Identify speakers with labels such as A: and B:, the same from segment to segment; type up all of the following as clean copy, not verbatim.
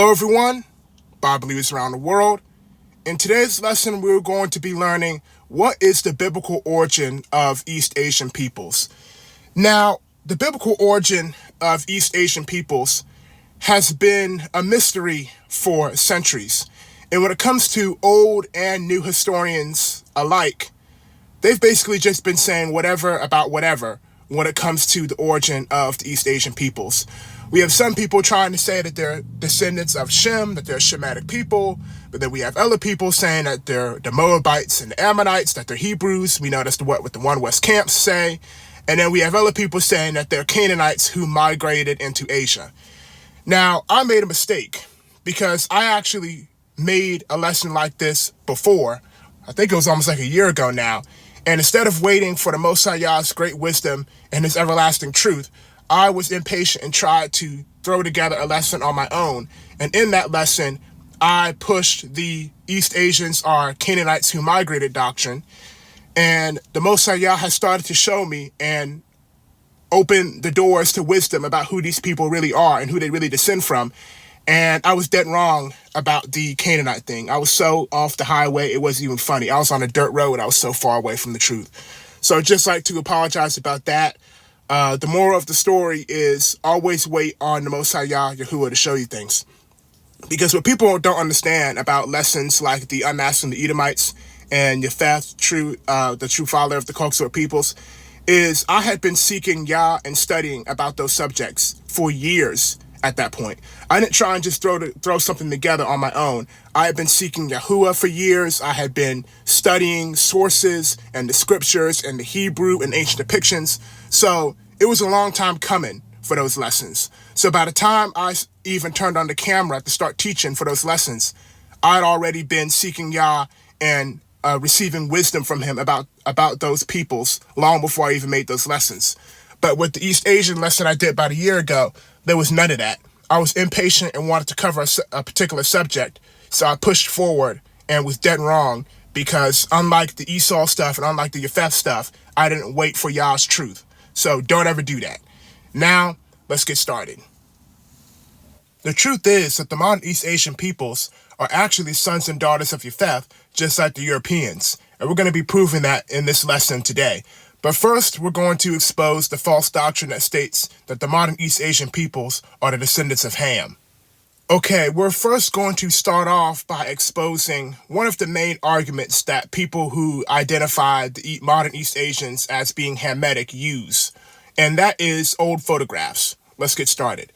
A: Hello everyone, Bible believers around the world. In today's lesson, we're going to be learning what is the biblical origin of East Asian peoples. Now, the biblical origin of East Asian peoples has been a mystery for centuries. And when it comes to old and new historians alike, they've basically just been saying whatever about whatever when it comes to the origin of the East Asian peoples. We have some people trying to say that they're descendants of Shem, that they're Shemitic people, but then we have other people saying that they're the Moabites and the Ammonites, that they're Hebrews. We know that's what the One West camps say. And then we have other people saying that they're Canaanites who migrated into Asia. Now, I made a mistake because I actually made a lesson like this before. I think it was almost like a year ago now. And instead of waiting for the Most High Yah's great wisdom and his everlasting truth, I was impatient and tried to throw together a lesson on my own. And in that lesson, I pushed the East Asians are Canaanites who migrated doctrine. And the Most High Yah has started to show me and open the doors to wisdom about who these people really are and who they really descend from. And I was dead wrong about the Canaanite thing. I was so off the highway, it wasn't even funny. I was on a dirt road. I was so far away from the truth. So I'd just like to apologize about that. The moral of the story is always wait on the Most High Yah, Yahuwah, to show you things. Because what people don't understand about lessons like the unmasking the Edomites and Japheth, the true father of the Coxsort peoples, is I had been seeking Yah and studying about those subjects for years at that point. I didn't try and just throw something together on my own. I had been seeking Yahuwah for years. I had been studying sources and the scriptures and the Hebrew and ancient depictions. So it was a long time coming for those lessons. So by the time I even turned on the camera to start teaching for those lessons, I'd already been seeking Yah and receiving wisdom from him about those peoples long before I even made those lessons. But with the East Asian lesson I did about a year ago, there was none of that. I was impatient and wanted to cover a particular subject, so I pushed forward and was dead wrong because unlike the Esau stuff and unlike the Japheth stuff, I didn't wait for Yah's truth. So don't ever do that. Now, let's get started. The truth is that the modern East Asian peoples are actually sons and daughters of Japheth, just like the Europeans. And we're going to be proving that in this lesson today. But first, we're going to expose the false doctrine that states that the modern East Asian peoples are the descendants of Ham. Okay, we're first going to start off by exposing one of the main arguments that people who identify the modern East Asians as being Hamitic use, and that is old photographs. Let's get started.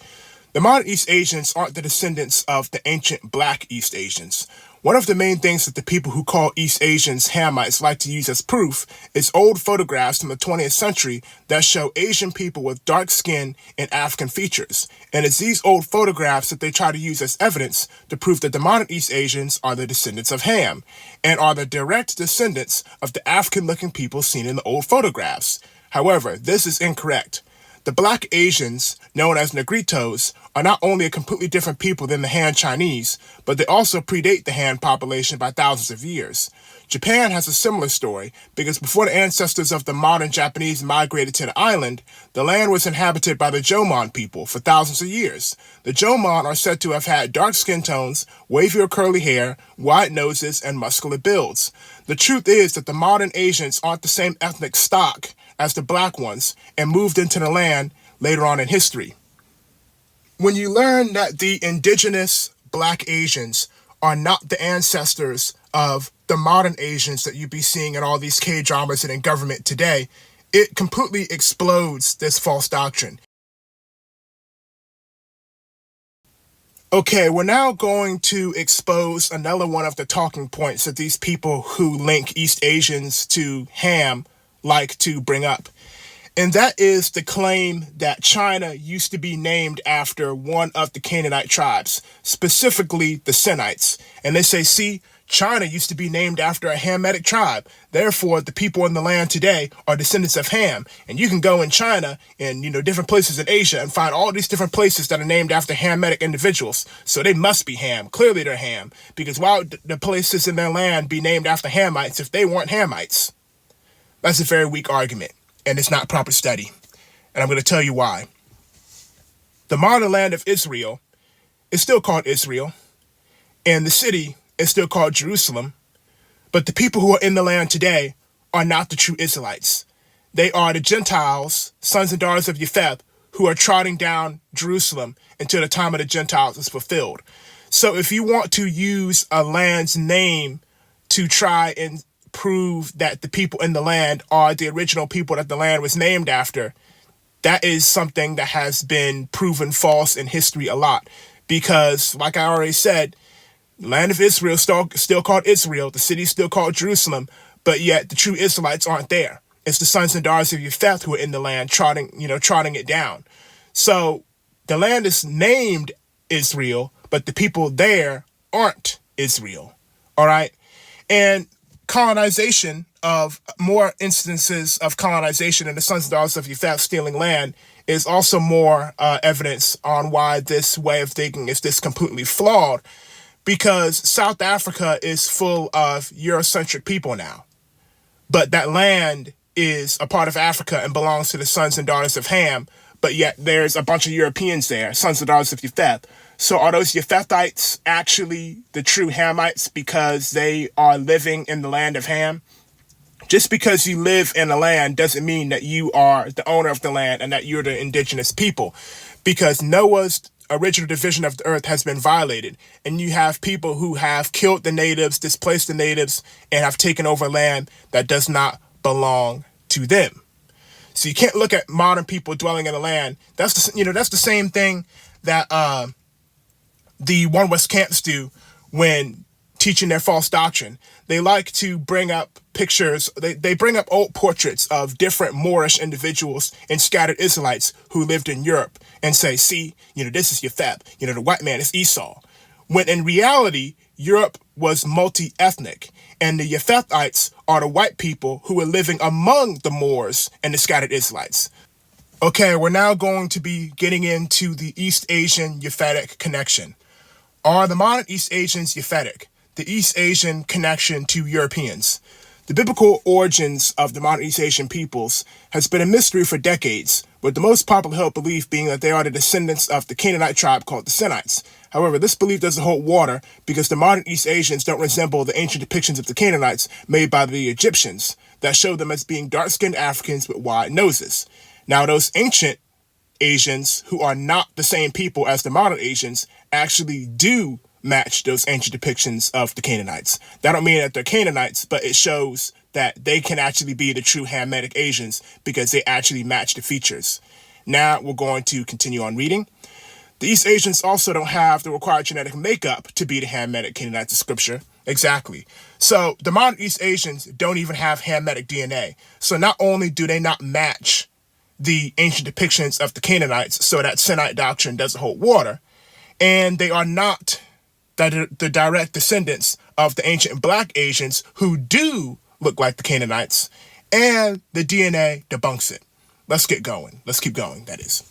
A: The modern East Asians aren't the descendants of the ancient black East Asians. One of the main things that the people who call East Asians Hamites like to use as proof is old photographs from the 20th century that show Asian people with dark skin and African features. And it's these old photographs that they try to use as evidence to prove that the modern East Asians are the descendants of Ham and are the direct descendants of the African-looking people seen in the old photographs. However, this is incorrect. The black Asians, known as Negritos, are not only a completely different people than the Han Chinese, but they also predate the Han population by thousands of years. Japan has a similar story because before the ancestors of the modern Japanese migrated to the island, the land was inhabited by the Jomon people for thousands of years. The Jomon are said to have had dark skin tones, wavy or curly hair, wide noses, and muscular builds. The truth is that the modern Asians aren't the same ethnic stock as the black ones and moved into the land later on in history. When you learn that the indigenous black Asians are not the ancestors of the modern Asians that you'd be seeing in all these K-dramas and in government today, it completely explodes this false doctrine. Okay, we're now going to expose another one of the talking points that these people who link East Asians to Ham like to bring up. And that is the claim that China used to be named after one of the Canaanite tribes, specifically the Sinites. And they say, see, China used to be named after a Hamitic tribe. Therefore, the people in the land today are descendants of Ham. And you can go in China and, different places in Asia and find all these different places that are named after Hamitic individuals. So they must be Ham. Clearly they're Ham. Because why would the places in their land be named after Hamites if they weren't Hamites? That's a very weak argument, and it's not proper study. And I'm going to tell you why. The modern land of Israel is still called Israel, and the city is still called Jerusalem. But the people who are in the land today are not the true Israelites. They are the Gentiles, sons and daughters of Japheth, who are trotting down Jerusalem until the time of the Gentiles is fulfilled. So if you want to use a land's name to try and prove that the people in the land are the original people that the land was named after, that is something that has been proven false in history a lot. Because, like I already said, the land of Israel is still called Israel, the city is still called Jerusalem, but yet the true Israelites aren't there. It's the sons and daughters of Japheth who are in the land trotting it down. So the land is named Israel, but the people there aren't Israel. All right. And colonization, of more instances of colonization and the sons and daughters of Japheth stealing land, is also more evidence on why this way of thinking is this completely flawed, because South Africa is full of Eurocentric people now. But that land is a part of Africa and belongs to the sons and daughters of Ham, but yet there's a bunch of Europeans there, sons and daughters of Japheth. So are those Japhethites actually the true Hamites because they are living in the land of Ham? Just because you live in a land doesn't mean that you are the owner of the land and that you're the indigenous people, because Noah's original division of the earth has been violated, and you have people who have killed the natives, displaced the natives, and have taken over land that does not belong to them. So you can't look at modern people dwelling in the land. That's the same thing that the One West camps do when teaching their false doctrine. They like to bring up pictures, they bring up old portraits of different Moorish individuals and scattered Israelites who lived in Europe and say, see, this is Japheth, the white man is Esau. When in reality, Europe was multi-ethnic, and the Japhethites are the white people who were living among the Moors and the scattered Israelites. Okay, we're now going to be getting into the East Asian Japhetic connection. Are the modern East Asians Japhetic? The East Asian connection to Europeans. The biblical origins of the modern East Asian peoples has been a mystery for decades, with the most popular held belief being that they are the descendants of the Canaanite tribe called the Sinites. However, this belief doesn't hold water because the modern East Asians don't resemble the ancient depictions of the Canaanites made by the Egyptians that show them as being dark-skinned Africans with wide noses. Now, those ancient Asians, who are not the same people as the modern Asians, actually do match those ancient depictions of the Canaanites. That don't mean that they're Canaanites, but it shows that they can actually be the true Hamitic Asians because they actually match the features. Now we're going to continue on reading. The East Asians also don't have the required genetic makeup to be the Hamitic Canaanites of Scripture. Exactly. So the modern East Asians don't even have Hamitic DNA. So not only do they not match the ancient depictions of the Canaanites, so that Sinite doctrine doesn't hold water, and they are not the direct descendants of the ancient Black Asians who do look like the Canaanites, and the DNA debunks it. Let's get going. Let's keep going, that is.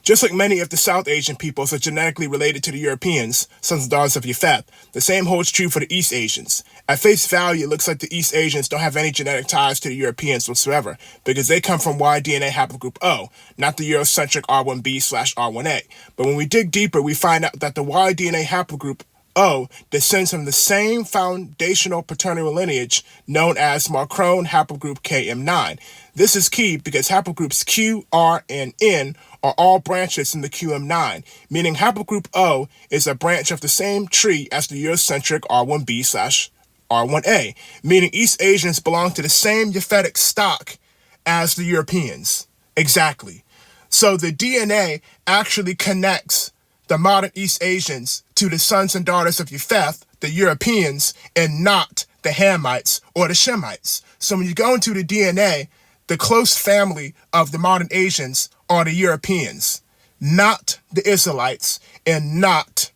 A: Just like many of the South Asian peoples are genetically related to the Europeans, sons and daughters of Japheth, the same holds true for the East Asians. At face value, it looks like the East Asians don't have any genetic ties to the Europeans whatsoever, because they come from Y-DNA haplogroup O, not the Eurocentric R1b/R1a. But when we dig deeper, we find out that the Y-DNA haplogroup O descends from the same foundational paternal lineage known as Marconi haplogroup KM9. This is key because haplogroups Q, R, and N are all branches from the QM9, meaning haplogroup O is a branch of the same tree as the Eurocentric R1b/R1a, meaning East Asians belong to the same Japhetic stock as the Europeans. Exactly. So the DNA actually connects the modern East Asians to the sons and daughters of Japheth, the Europeans, and not the Hamites or the Shemites. So when you go into the DNA, the close family of the modern Asians are the Europeans, not the Israelites, and not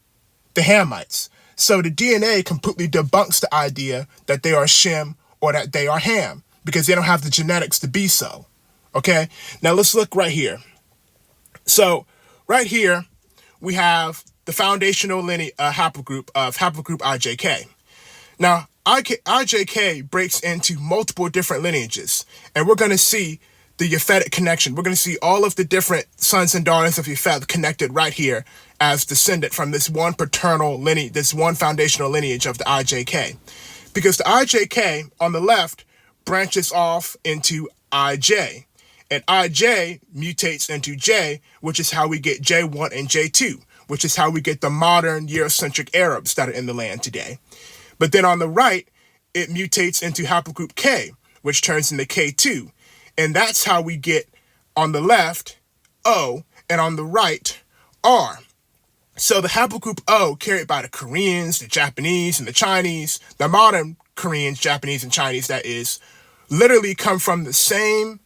A: the Hamites. So the DNA completely debunks the idea that they are Shem or that they are Ham, because they don't have the genetics to be so. Okay? Now let's look right here. So right here, we have the foundational haplogroup of haplogroup IJK. Now, IJK breaks into multiple different lineages, and we're going to see the Japhetic connection. We're going to see all of the different sons and daughters of Japheth connected right here as descendant from this one paternal lineage, this one foundational lineage of the IJK. Because the IJK on the left branches off into IJ. And IJ mutates into J, which is how we get J1 and J2, which is how we get the modern Eurocentric Arabs that are in the land today. But then on the right, it mutates into haplogroup K, which turns into K2. And that's how we get, on the left, O, and on the right, R. So the haplogroup O, carried by the Koreans, the Japanese, and the Chinese, the modern Koreans, Japanese, and Chinese, that is, literally come from the same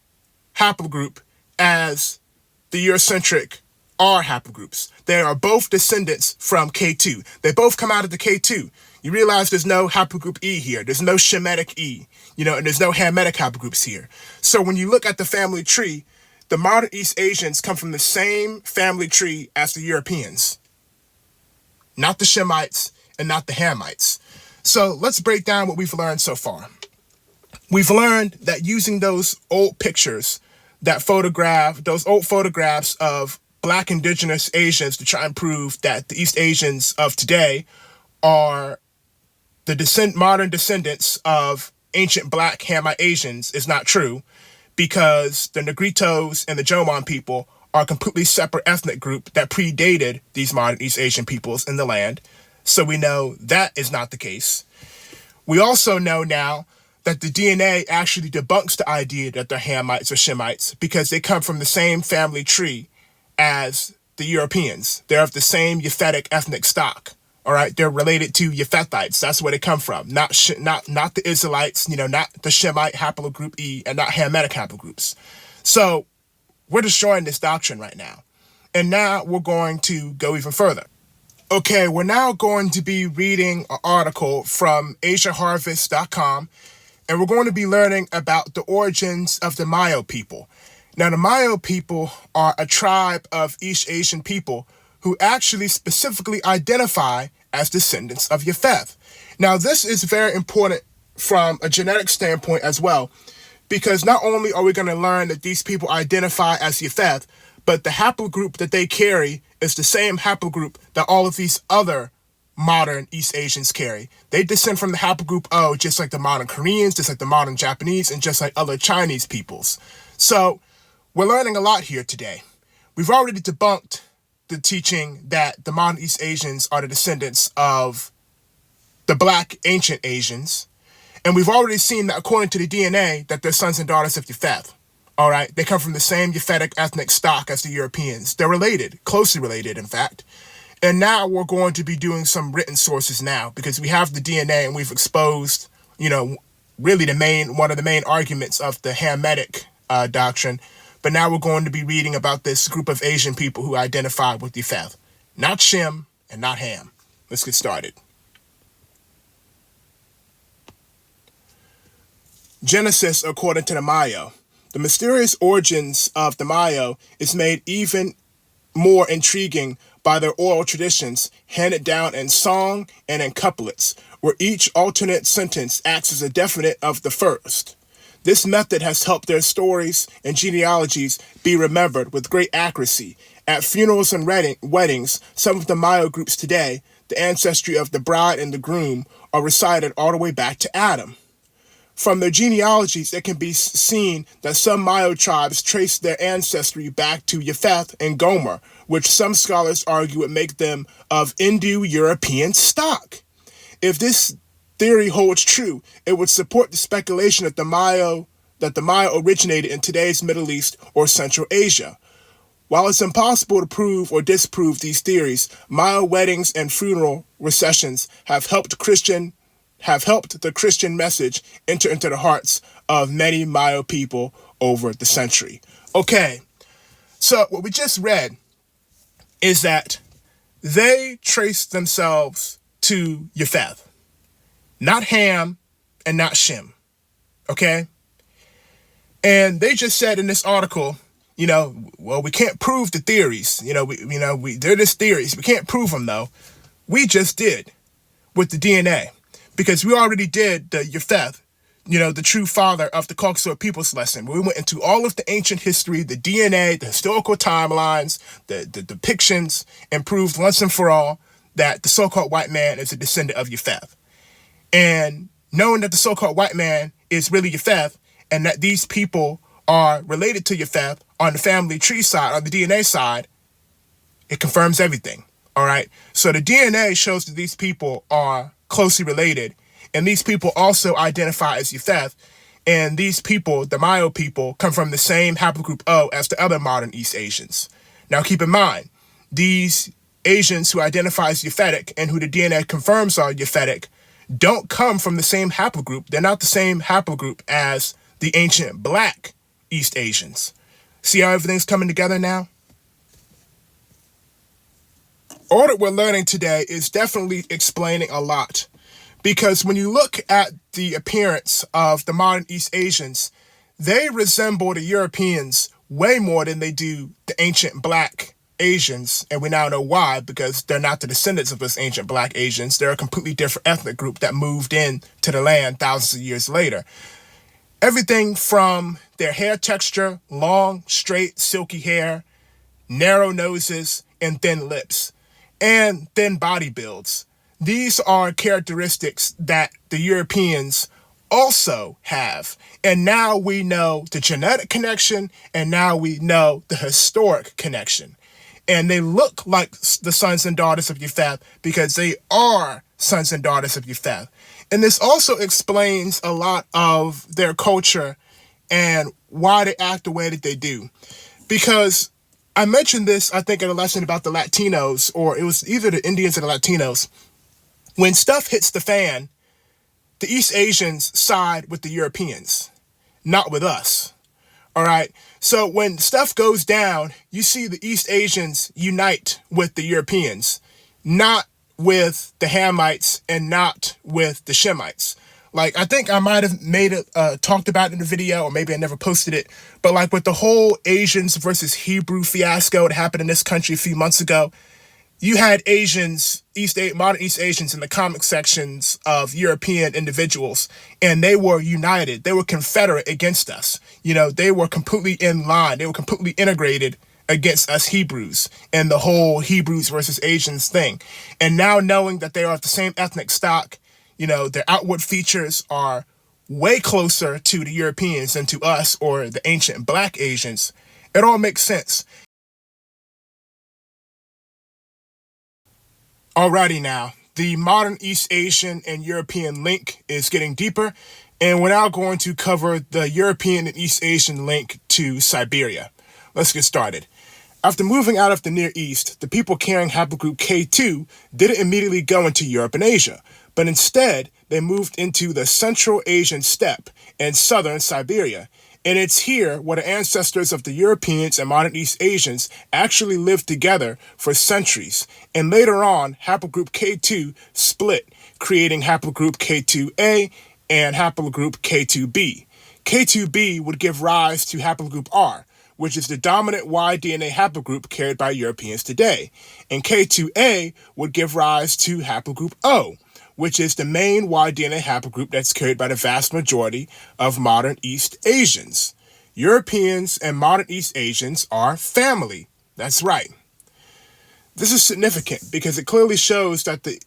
A: haplogroup as the Eurocentric R haplogroups. They are both descendants from K2. They both come out of the K2. You realize there's no haplogroup E here. There's no Shemitic E, and there's no Hamitic haplogroups here. So when you look at the family tree, the modern East Asians come from the same family tree as the Europeans. Not the Shemites and not the Hamites. So let's break down what we've learned so far. We've learned that using those old pictures, those old photographs of Black indigenous Asians to try and prove that the East Asians of today are the modern descendants of ancient Black Hamite Asians is not true, because the Negritos and the Jomon people are a completely separate ethnic group that predated these modern East Asian peoples in the land. So we know that is not the case. We also know now that the DNA actually debunks the idea that they're Hamites or Shemites, because they come from the same family tree as the Europeans. They're of the same Yaphetic ethnic stock. All right, they're related to Yaphethites. That's where they come from. Not the Israelites, not the Shemite haplogroup E, and not Hamitic haplogroups. So we're destroying this doctrine right now. And now we're going to go even further. Okay, we're now going to be reading an article from AsiaHarvest.com, and we're going to be learning about the origins of the Mayo people. Now, the Mayo people are a tribe of East Asian people who actually specifically identify as descendants of Japheth. Now, this is very important from a genetic standpoint as well, because not only are we going to learn that these people identify as Japheth, but the haplogroup that they carry is the same haplogroup that all of these other modern East Asians carry. They descend from the haplogroup O, just like the modern Koreans, just like the modern Japanese, and just like other Chinese peoples. So we're learning a lot here today. We've already debunked the teaching that the modern East Asians are the descendants of the Black ancient Asians. And we've already seen that according to the DNA, that they're sons and daughters of Japheth. All right, they come from the same Yaphetic ethnic stock as the Europeans. They're related, closely related, in fact. And now we're going to be doing some written sources now, because we have the DNA and we've exposed, really one of the main arguments of the Hamitic doctrine. But now we're going to be reading about this group of Asian people who identify with Japheth. Not Shem and not Ham. Let's get started. Genesis according to the Mayo. The mysterious origins of the Mayo is made even more intriguing by their oral traditions handed down in song and in couplets, where each alternate sentence acts as a definite of the first. This method has helped their stories and genealogies be remembered with great accuracy. At funerals and weddings, some of the Mayo groups today, the ancestry of the bride and the groom, are recited all the way back to Adam. From their genealogies, it can be seen that some Mayo tribes trace their ancestry back to Japheth and Gomer, which some scholars argue would make them of Indo-European stock. If this theory holds true, it would support the speculation that the Mayo originated in today's Middle East or Central Asia. While it's impossible to prove or disprove these theories, Mayo weddings and funeral recessions have helped the Christian message enter into the hearts of many Mayo people over the century. Okay, so what we just read is that they trace themselves to Japheth, not Ham and not Shem, okay? And they just said in this article, we can't prove the theories. They're just theories. We can't prove them, though. We just did with the DNA. Because we already did the Japheth the true father of the Caucasoid Peoples lesson, where we went into all of the ancient history, the DNA, the historical timelines, the depictions, and proved once and for all that the so-called white man is a descendant of Yefeth. And knowing that the so-called white man is really Yefeth, and that these people are related to Yefeth on the family tree side, on the DNA side, it confirms everything. All right. So the DNA shows that these people are closely related, and these people also identify as Yefeth. And these people, the Mayo people, come from the same haplogroup O as the other modern East Asians. Now, keep in mind, these Asians who identify as Yefetic and who the DNA confirms are Yefetic don't come from the same haplogroup. They're not the same haplogroup as the ancient black East Asians. See how everything's coming together now? All that we're learning today is definitely explaining a lot, because when you look at the appearance of the modern East Asians, they resemble the Europeans way more than they do the ancient black Asians, and we now know why, because they're not the descendants of those ancient black Asians. They're a completely different ethnic group that moved in to the land thousands of years later. Everything from their hair texture, long, straight, silky hair, narrow noses, and thin lips, and thin body builds. These are characteristics that the Europeans also have. And now we know the genetic connection, and now we know the historic connection. And they look like the sons and daughters of Yefeth because they are sons and daughters of Yefeth. And this also explains a lot of their culture and why they act the way that they do. Because I mentioned this, I think, in a lesson about the Latinos, or it was either the Indians or the Latinos. When stuff hits the fan, the East Asians side with the Europeans, not with us. All right. So when stuff goes down, you see the East Asians unite with the Europeans, not with the Hamites and not with the Shemites. Like, I think I might have talked about it in the video, or maybe I never posted it, but like with the whole Asians versus Hebrew fiasco that happened in this country a few months ago, you had Asians, modern East Asians in the comic sections of European individuals, and they were united. They were confederate against us. They were completely in line. They were completely integrated against us Hebrews and the whole Hebrews versus Asians thing. And now knowing that they are of the same ethnic stock, their outward features are way closer to the Europeans than to us or the ancient black Asians, it all makes sense. Alrighty now, the modern East Asian and European link is getting deeper, and we're now going to cover the European and East Asian link to Siberia. Let's get started. After moving out of the Near East, the people carrying haplogroup K2 didn't immediately go into Europe and Asia, but instead they moved into the Central Asian steppe and southern Siberia. And it's here where the ancestors of the Europeans and modern East Asians actually lived together for centuries. And later on, haplogroup K2 split, creating haplogroup K2A and haplogroup K2B. K2B would give rise to haplogroup R, which is the dominant Y DNA haplogroup carried by Europeans today. And K2A would give rise to haplogroup O, which is the main Y DNA haplogroup that's carried by the vast majority of modern East Asians. Europeans and modern East Asians are family. That's right. This is significant because it clearly shows that the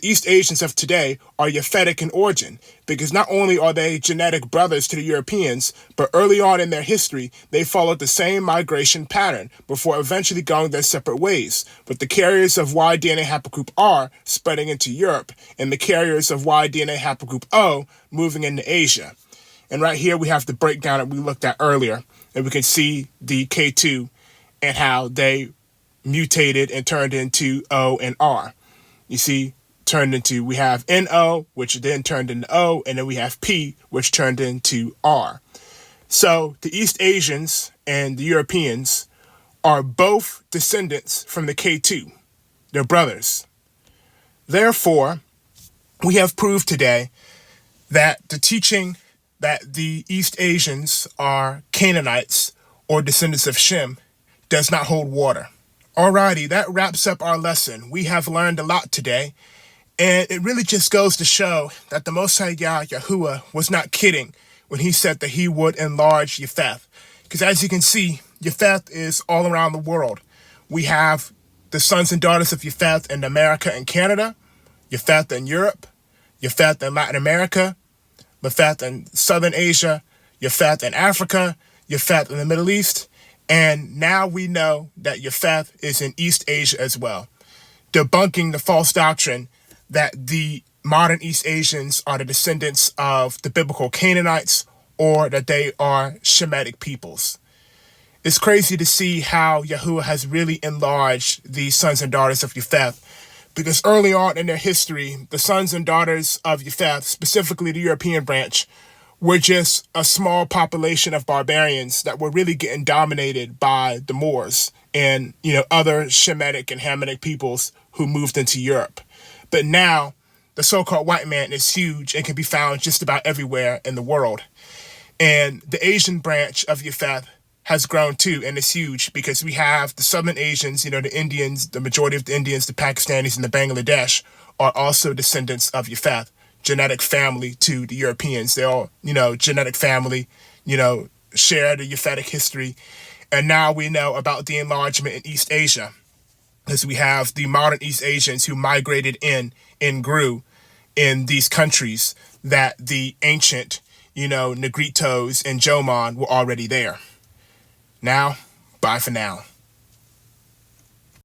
A: East Asians of today are Yefetic in origin, because not only are they genetic brothers to the Europeans, but early on in their history, they followed the same migration pattern before eventually going their separate ways, with the carriers of Y DNA haplogroup R spreading into Europe, and the carriers of Y DNA haplogroup O moving into Asia. And right here we have the breakdown that we looked at earlier, and we can see the K2 and how they mutated and turned into O and R. You see, we have NO, which then turned into O, and then we have P, which turned into R. So the East Asians and the Europeans are both descendants from the K2. They're brothers. Therefore, we have proved today that the teaching that the East Asians are Canaanites or descendants of Shem does not hold water. Alrighty, that wraps up our lesson. We have learned a lot today. And it really just goes to show that the Most High Yah, Yahuwah, was not kidding when he said that he would enlarge Japheth. Because as you can see, Japheth is all around the world. We have the sons and daughters of Japheth in America and Canada, Japheth in Europe, Japheth in Latin America, Japheth in Southern Asia, Japheth in Africa, Japheth in the Middle East, and now we know that Japheth is in East Asia as well, debunking the false doctrine that the modern East Asians are the descendants of the biblical Canaanites or that they are Shemitic peoples. It's crazy to see how Yahuwah has really enlarged the sons and daughters of Japheth, because early on in their history, the sons and daughters of Japheth, specifically the European branch, were just a small population of barbarians that were really getting dominated by the Moors and, other Shemitic and Hamitic peoples who moved into Europe. But now, the so-called white man is huge and can be found just about everywhere in the world. And the Asian branch of Japheth has grown too, and it's huge because we have the Southern Asians, the Indians, the majority of the Indians, the Pakistanis, and the Bangladesh are also descendants of Japheth, genetic family to the Europeans. They're all, genetic family, share the Japhetic history. And now we know about the enlargement in East Asia, as we have the modern East Asians who migrated in and grew in these countries that the ancient, Negritos and Jomon were already there. Now, bye for now.